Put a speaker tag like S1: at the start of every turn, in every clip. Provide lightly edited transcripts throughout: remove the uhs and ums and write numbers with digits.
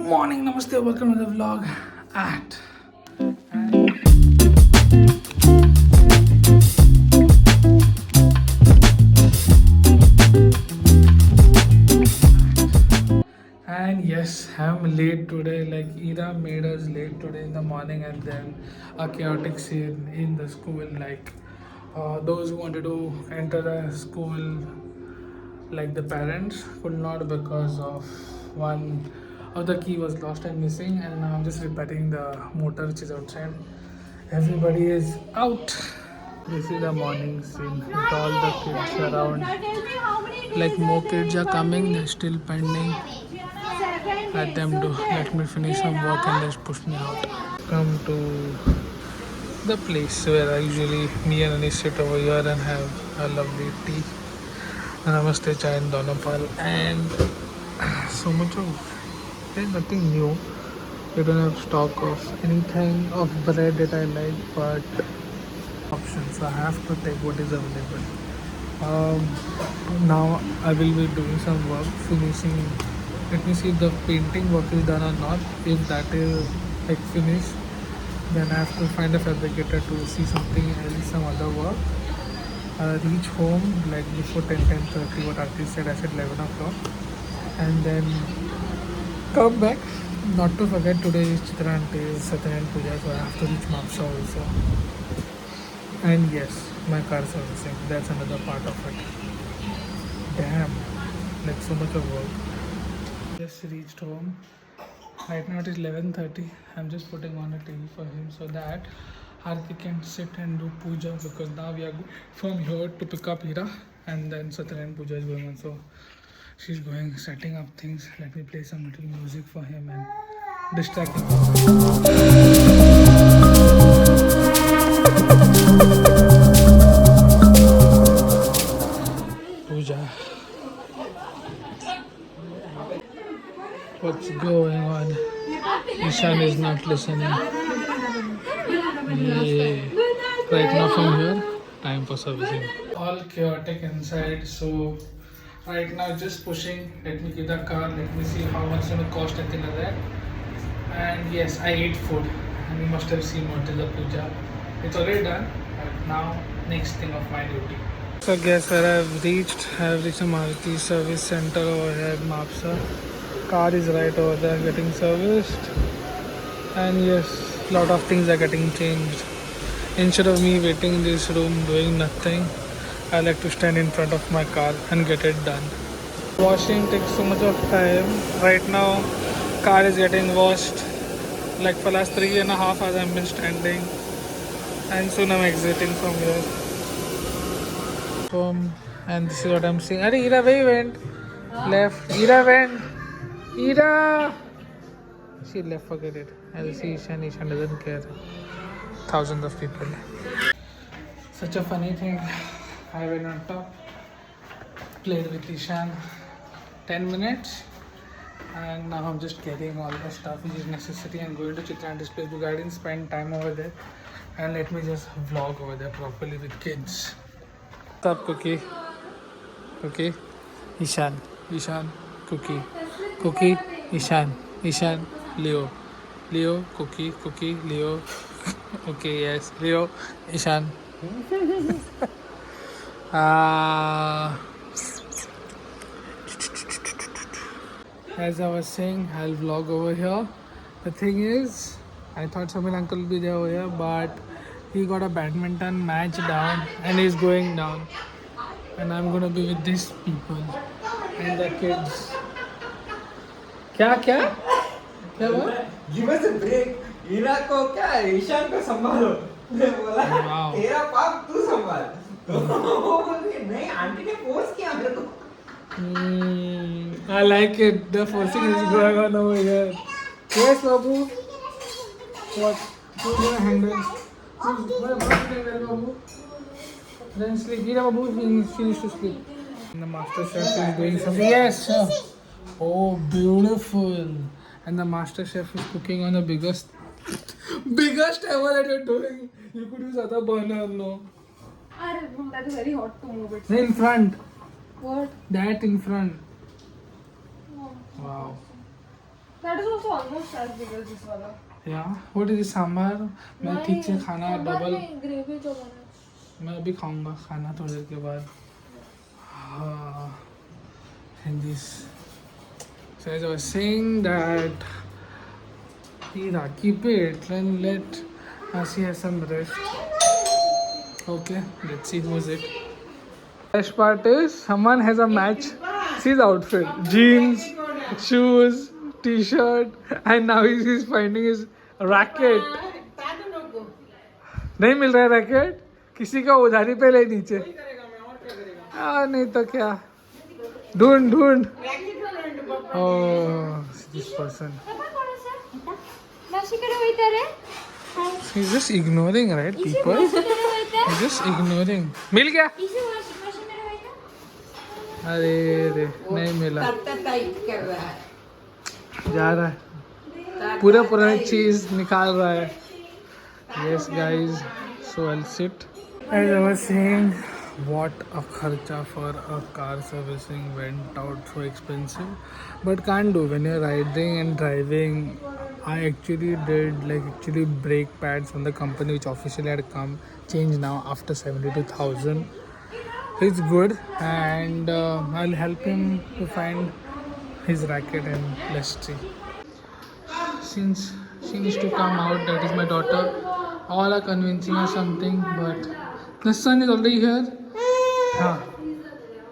S1: Morning, namaste, welcome to the vlog at and yes, I'm late today. Like Ira made us late today in the morning, and then a chaotic scene in the school. Like those who wanted to enter the school, like the parents could not because of one of the key was lost and missing, and now I'm just repairing the motor which is outside. Everybody is out. This is the morning scene with all the kids around. Like more kids are coming, they're still pending at them to let me finish some work and just push me out. Come to the place where I usually me and Anish sit over here and have a lovely tea. Namaste chai and donapal and so much of there's nothing new. We don't have stock of anything of bread that I like, but options. So I have to take what is available. Now I will be doing some work, finishing. Let me see if the painting work is done or not. If that is like finished, then I have to find a fabricator to see something else, some other work. Reach home like before 10:30. What artist said, I said 11 o'clock, and then come back. Not to forget, today is Chitrante, Satyanarayana Puja, so I have to reach Mapsa also. And yes, my car servicing. That's another part of it. Damn, like so much of work. Just reached home. Right now it is 11:30. I'm just putting on a TV for him so that Arti can sit and do puja, because now we are from here to pick up Hira, and then Satyanarayana Puja is going on. So she's going setting up things. Let me play some little music for him and distract him. Puja. What's going on? Ishan is not listening. Yeah. Right now from here, time for servicing. All chaotic inside, so right now just pushing. Let me get the car, let me see how much it's gonna cost and things like that. And yes, I ate food, and you must have seen what is the puja. It's already done, but now next thing of my duty. So guess where I've reached a Maruti service center over here at Mapsa. Car is right over there getting serviced, and yes, lot of things are getting changed. Instead of me waiting in this room doing nothing, I like to stand in front of my car and get it done. Washing takes so much of time. Right now car is getting washed. Like for last 3.5 hours I've been standing, and soon I'm exiting from here. And this is what I'm seeing. Are Ira, where you went? Left. Ira went. Ira! She left, forget it. I'll see Ishan. Ishan doesn't care. Thousands of people. Such a funny thing. I went on top, played with Ishan 10 minutes, and now I'm just carrying all the stuff which is necessary and going to Chitran display because I didn't spend time over there, and let me just vlog over there properly with kids. What's up, Cookie? Cookie? Ishan. Ishan. Cookie. Cookie. Ishan. Ishan. Leo. Leo. Cookie. Cookie. Leo. Okay, yes. Leo. Ishan. As I was saying, I'll vlog over here. The thing is, I thought Samir uncle will be there over here, but he got a badminton match down and he's going down. And I'm gonna be with these people and the kids. क्या क्या क्या हुआ?
S2: Give us a break. हीरा को क्या है? ईशान को संभालो. मैं बोला तेरा पाप तू संभाल. वो बोल रही नहीं, आंटी ने फोर्स किया मेरे को.
S1: I like it. The forcing is going on over here. Yes, Babu. What? Who's gonna handle? What's handle, Babu? Then sleep. Here, Babu. Finish to sleep. And the master chef is doing something. Yes, sir. Oh, beautiful. And the master chef is cooking on the biggest ever that you're doing. You could use other burner, no?
S3: That is very hot to move it.
S1: In front.
S3: What?
S1: That in front.
S3: Oh.
S1: Wow.
S3: That is also almost as big as this one.
S1: Yeah. What is this sambar? मैं ठीक से खाना double
S3: gravy जो बना
S1: मैं अभी खाऊंगा खाना थोड़ी देर के बाद. हाँ. And this. So as I was saying that, Ira, keep it and let Asi have some rest. Okay, let's see who's it. Best part is someone has a match. See his outfit: jeans, shoes, t-shirt, and now he's finding his racket. नहीं मिल रहा है racket किसी का उधारी पे ले नीचे नहीं तो क्या ढूंढ ढूंढ oh this person he's just ignoring right people he's just ignoring मिल गया अरे रे नहीं मिला जा रहा है पूरा पुरानी चीज निकाल रहा है yes guys so I'll sit as I was saying what a kharcha for a car servicing went out so expensive but can't do when you're riding and driving. I actually did actually brake pads from the company which officially had come changed now after 72,000. It's good and I'll help him to find his racket and let's see. Since she needs to come out, that is my daughter. All are convincing her something, but the son is already here. Huh.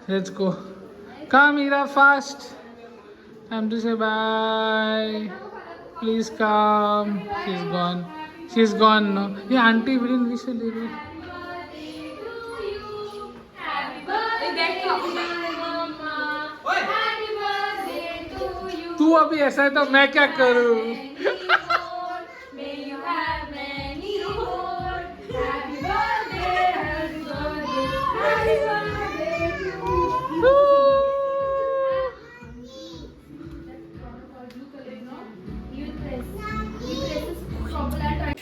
S1: Let's go. Come, Ira, fast. Time to say bye. Please come. She's gone. She's gone now. Yeah, auntie, we didn't wish her leave. तू अभी ऐसा है तो मैं क्या करूं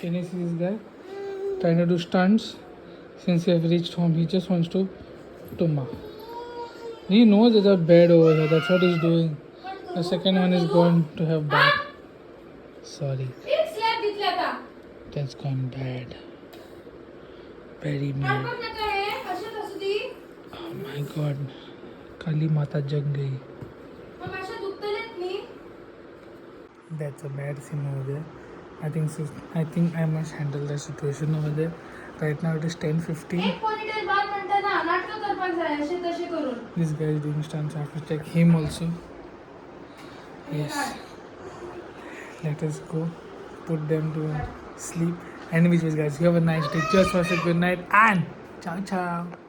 S1: Can you see this guy trying to do stunts? Since he have reached home, he just wants to tumma. He knows there's a bed over here. That's what he's doing. The second one is going to have bath. Sorry. That's going bad. Very bad. Oh my God. Kali Mata jag gayi. That's a bad scene over there. I think I must handle the situation over there. Right now it is 10:15. This guy is doing stunts. I have to check him also. Yes. Let us go. Put them to sleep. Anyways, guys, you have a nice day. Just was a good night and ciao ciao.